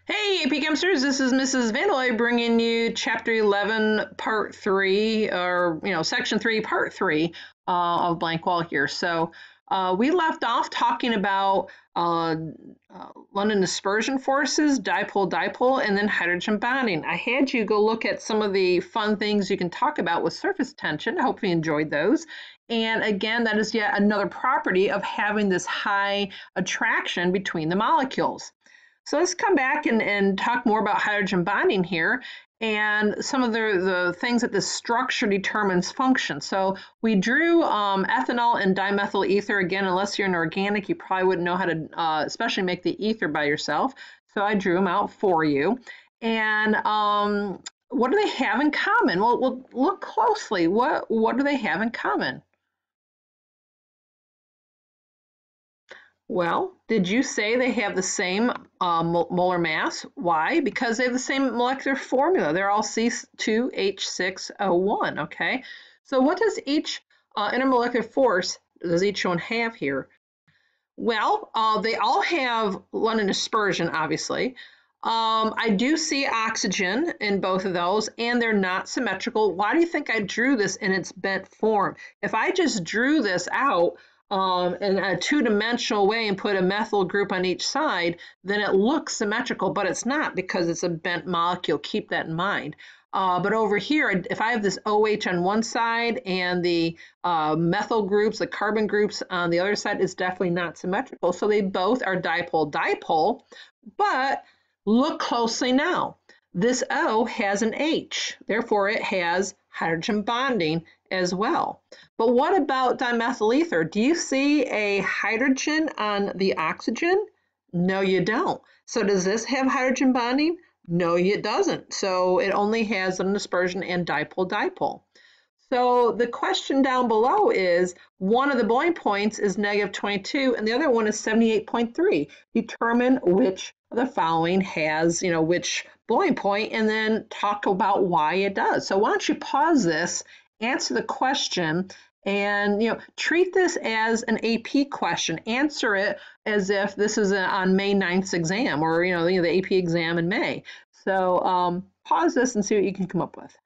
Hey, AP Chemsters, this is Mrs. Vandelay bringing you Chapter 11, Part 3, or, Section 3, Part 3 of Blankwalle here. We left off talking about London dispersion forces, dipole-dipole, and then hydrogen bonding. I had you go look at some of the fun things you can talk about with surface tension. I hope you enjoyed those. And again, that is yet another property of having this high attraction between the molecules. So let's come back and talk more about hydrogen bonding here and some of the things that this structure determines function. So we drew ethanol and dimethyl ether. Again, unless you're an organic, you probably wouldn't know how to especially make the ether by yourself. So I drew them out for you. And what do they have in common? Well, we'll look closely. What do they have in common? Well, did you say they have the same molar mass? Why? Because they have the same molecular formula. They're all C2H6O1, okay? So what does each intermolecular force, does each one have here? Well, they all have London dispersion, obviously. I do see oxygen in both of those, and they're not symmetrical. Why do you think I drew this in its bent form? If I just drew this out, in a two-dimensional way and put a methyl group on each side, then it looks symmetrical, but it's not because it's a bent molecule. Keep that in mind. But over here, if I have this OH on one side and the methyl groups, the carbon groups on the other side, it's definitely not symmetrical. So they both are dipole-dipole, but look closely now. This O has an H, therefore it has hydrogen bonding as well. But what about dimethyl ether? Do you see a hydrogen on the oxygen? No, you don't. So does this have hydrogen bonding? No, it doesn't. So it only has London dispersion and dipole-dipole. So the question down below is, one of the boiling points is -22 and the other one is 78.3. Determine which of the following has, which boiling point, and then talk about why it does. So why don't you pause this, answer the question, and treat this as an AP question. Answer it as if this is on May 9th's exam, or the AP exam in May. So pause this and see what you can come up with.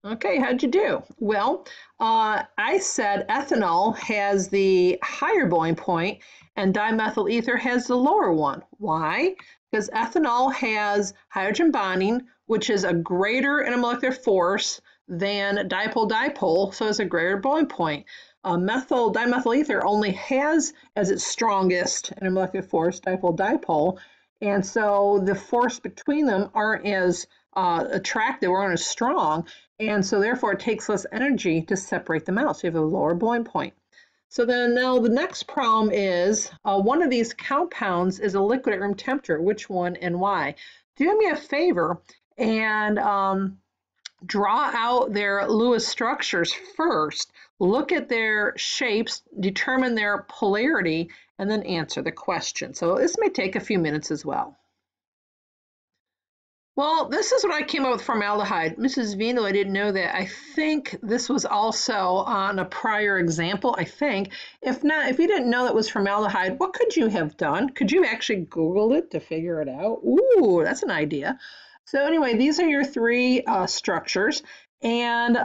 Okay, how'd you do? Well, I said ethanol has the higher boiling point and dimethyl ether has the lower one. Why? Because ethanol has hydrogen bonding, which is a greater intermolecular force than dipole-dipole, so it's a greater boiling point. Dimethyl ether only has as its strongest intermolecular force dipole-dipole, and so the force between them aren't as attractive or aren't as strong, and so therefore it takes less energy to separate them out. So you have a lower boiling point. So then now the next problem is one of these compounds is a liquid at room temperature. Which one and why? Do me a favor and draw out their Lewis structures first. Look at their shapes, determine their polarity, and then answer the question. So this may take a few minutes as well. Well, this is what I came up with formaldehyde. Mrs. Vino, I didn't know that. I think this was also on a prior example, I think. If not, if you didn't know that was formaldehyde, what could you have done? Could you actually Google it to figure it out? Ooh, that's an idea. So anyway, these are your three structures. And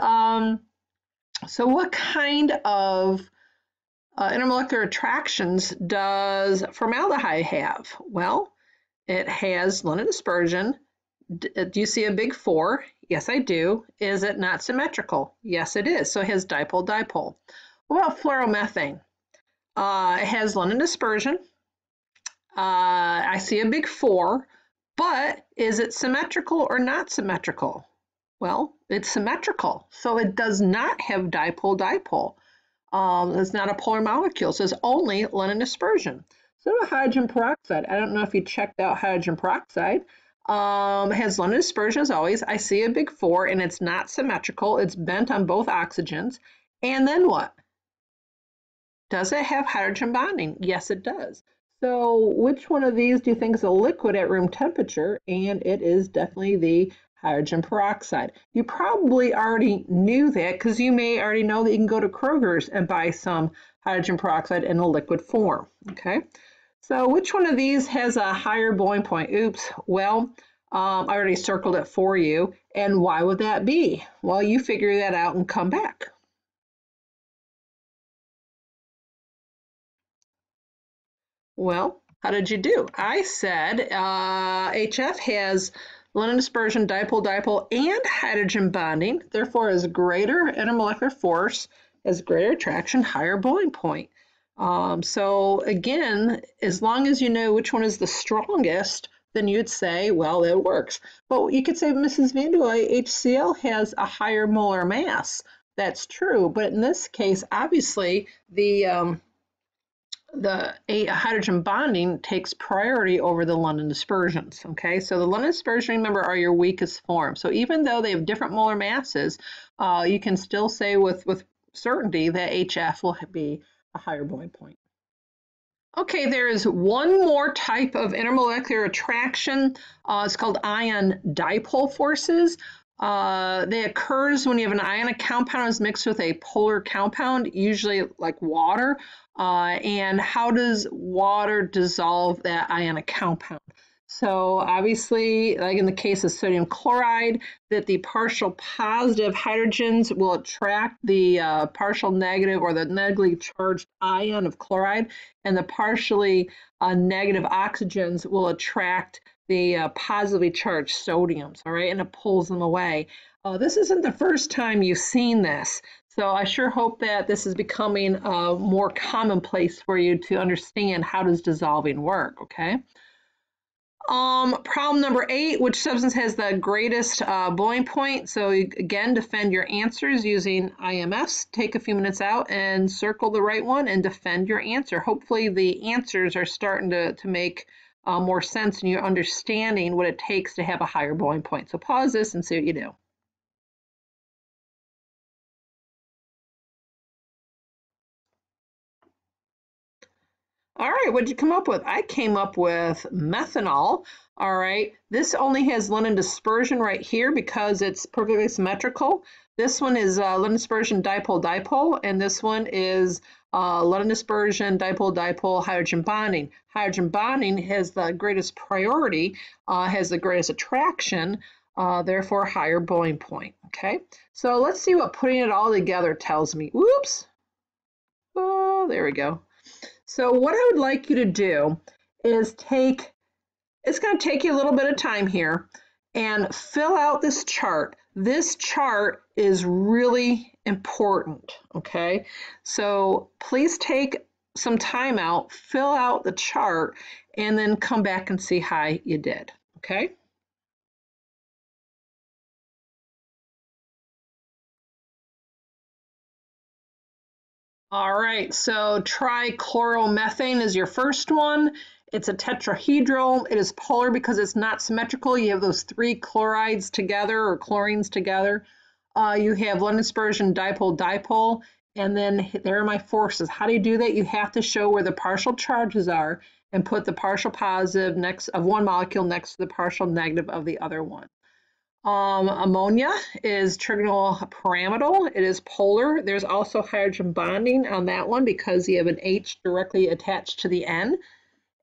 so what kind of intermolecular attractions does formaldehyde have? Well, it has London dispersion. Do you see a big 4? Yes, I do. Is it not symmetrical? Yes, it is. So it has dipole-dipole. What about fluoromethane? It has London dispersion. I see a big 4, but is it symmetrical or not symmetrical? Well, it's symmetrical, so it does not have dipole-dipole. It's not a polar molecule, so it's only London dispersion. So hydrogen peroxide. I don't know if you checked out hydrogen peroxide. It has London dispersion as always. I see a big 4 and it's not symmetrical. It's bent on both oxygens. And then what? Does it have hydrogen bonding? Yes, it does. So which one of these do you think is a liquid at room temperature? And it is definitely the hydrogen peroxide. You probably already knew that because you may already know that you can go to Kroger's and buy some hydrogen peroxide in a liquid form, okay? So which one of these has a higher boiling point? Oops, well, I already circled it for you. And why would that be? Well, you figure that out and come back. Well, how did you do? I said HF has London dispersion, dipole-dipole, and hydrogen bonding, therefore has greater intermolecular force, has greater attraction, higher boiling point. So again, as long as you know which one is the strongest, then you'd say, well, it works. But you could say, Mrs. Vanderlei, HCl has a higher molar mass. That's true, but in this case, obviously, the hydrogen bonding takes priority over the London dispersions, okay? So the London dispersion, remember, are your weakest form. So even though they have different molar masses, you can still say with certainty that HF will be a higher boiling point. Okay, there is one more type of intermolecular attraction. It's called ion dipole forces. They occurs when you have an ionic compound is mixed with a polar compound, usually like water. And how does water dissolve that ionic compound? So obviously, like in the case of sodium chloride, that the partial positive hydrogens will attract the partial negative or the negatively charged ion of chloride, and the partially negative oxygens will attract the positively charged sodiums, all right, and it pulls them away. This isn't the first time you've seen this, so I sure hope that this is becoming more commonplace for you to understand how does dissolving work, okay? Problem number 8, which substance has the greatest boiling point? So again, defend your answers using IMS. Take a few minutes out and circle the right one and defend your answer. Hopefully the answers are starting to make more sense and you're understanding what it takes to have a higher boiling point. So pause this and see what you do. All right, what'd you come up with? I came up with methanol. All right, this only has London dispersion right here because it's perfectly symmetrical. This one is London dispersion dipole-dipole, and this one is London dispersion dipole-dipole hydrogen bonding. Hydrogen bonding has the greatest priority, has the greatest attraction, therefore higher boiling point. Okay, so let's see what putting it all together tells me. Whoops. Oh, there we go. So what I would like you to do is it's going to take you a little bit of time here and fill out this chart. This chart is really important, okay? So please take some time out, fill out the chart, and then come back and see how you did, okay? All right, so trichloromethane is your first one. It's a tetrahedral. It is polar because it's not symmetrical. You have those 3 chlorides together or chlorines together. You have London dispersion dipole-dipole, and then there are my forces. How do you do that? You have to show where the partial charges are and put the partial positive next of one molecule next to the partial negative of the other one. Ammonia is trigonal pyramidal. It is polar. There's also hydrogen bonding on that one because you have an H directly attached to the N.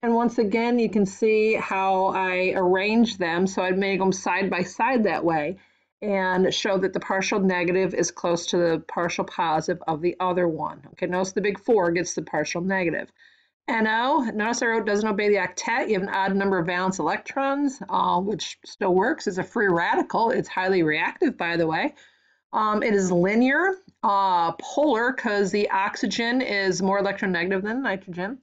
And once again, you can see how I arranged them. So I'd make them side by side that way and show that the partial negative is close to the partial positive of the other one. Okay, notice the big 4 gets the partial negative. NO, notice I wrote doesn't obey the octet. You have an odd number of valence electrons, which still works. It's a free radical. It's highly reactive, by the way. It is linear, polar, because the oxygen is more electronegative than nitrogen.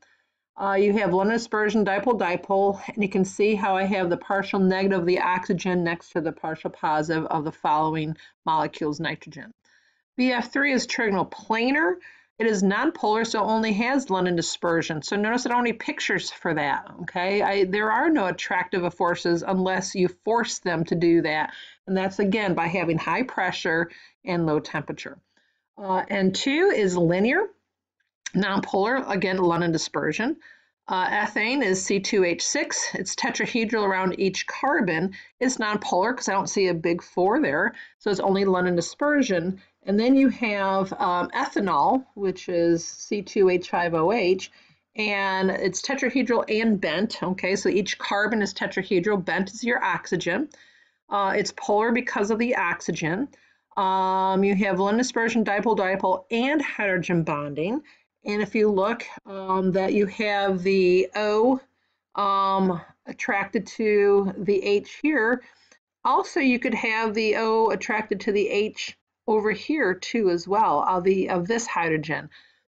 You have London dispersion dipole-dipole, and you can see how I have the partial negative of the oxygen next to the partial positive of the following molecules, nitrogen. BF3 is trigonal planar. It is nonpolar, so it only has London dispersion. So notice I don't have any pictures for that, okay? There are no attractive forces unless you force them to do that. And that's, again, by having high pressure and low temperature. N2 is linear, nonpolar, again, London dispersion. Ethane is C2H6. It's tetrahedral around each carbon. It's nonpolar because I don't see a big 4 there, so it's only London dispersion. And then you have ethanol, which is C2H5OH, and it's tetrahedral and bent. Okay, so each carbon is tetrahedral. Bent is your oxygen. It's polar because of the oxygen. You have London dispersion, dipole-dipole, and hydrogen bonding. And if you look that you have the O attracted to the H here, also you could have the O attracted to the H over here too as well, of this hydrogen.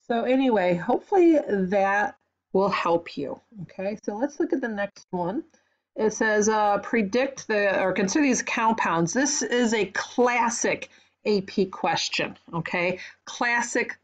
So anyway, hopefully that will help you. Okay, so let's look at the next one. It says predict or consider these compounds. This is a classic AP question, okay? Classic.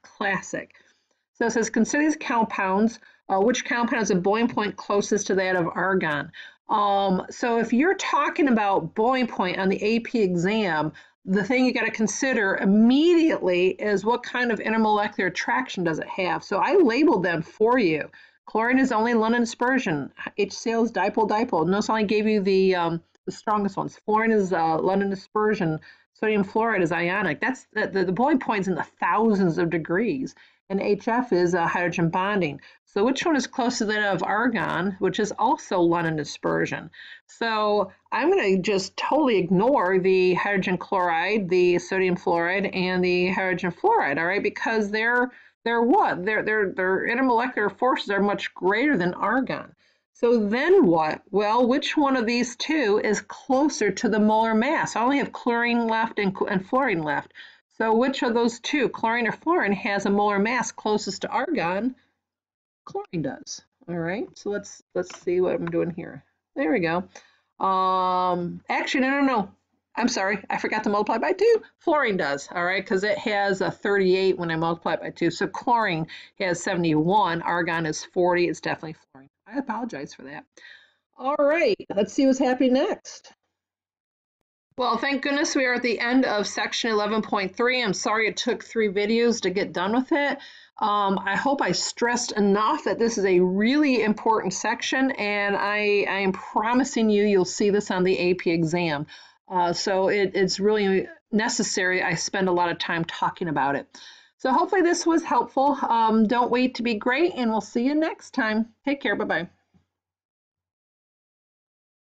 So it says consider these compounds. Which compound has a boiling point closest to that of argon? So if you're talking about boiling point on the AP exam, the thing you got to consider immediately is what kind of intermolecular attraction does it have. So I labeled them for you. Chlorine is only London dispersion. HCl is dipole-dipole. Notice I only gave you the strongest ones. Fluorine is London dispersion. Sodium fluoride is ionic. That's the boiling point's in the thousands of degrees. And HF is hydrogen bonding. So which one is close to that of argon, which is also London dispersion? So I'm going to just totally ignore the hydrogen chloride, the sodium fluoride, and the hydrogen fluoride, all right, because their intermolecular forces are much greater than argon. So then what? Well, which one of these two is closer to the molar mass? I only have chlorine left and fluorine left. So which of those two, chlorine or fluorine, has a molar mass closest to argon? Chlorine does. All right, so let's see what I'm doing here. There we go. Actually, no. I'm sorry, I forgot to multiply by 2. Fluorine does, all right, because it has a 38 when I multiply it by 2. So chlorine has 71, argon is 40. It's definitely fluorine. I apologize for that. All right, let's see what's happening next. Well, thank goodness we are at the end of section 11.3. I'm sorry it took 3 videos to get done with it. I hope I stressed enough that this is a really important section, and I am promising you'll see this on the AP exam. So it's really necessary I spend a lot of time talking about it. So hopefully this was helpful. Don't wait to be great, and we'll see you next time. Take care. Bye-bye.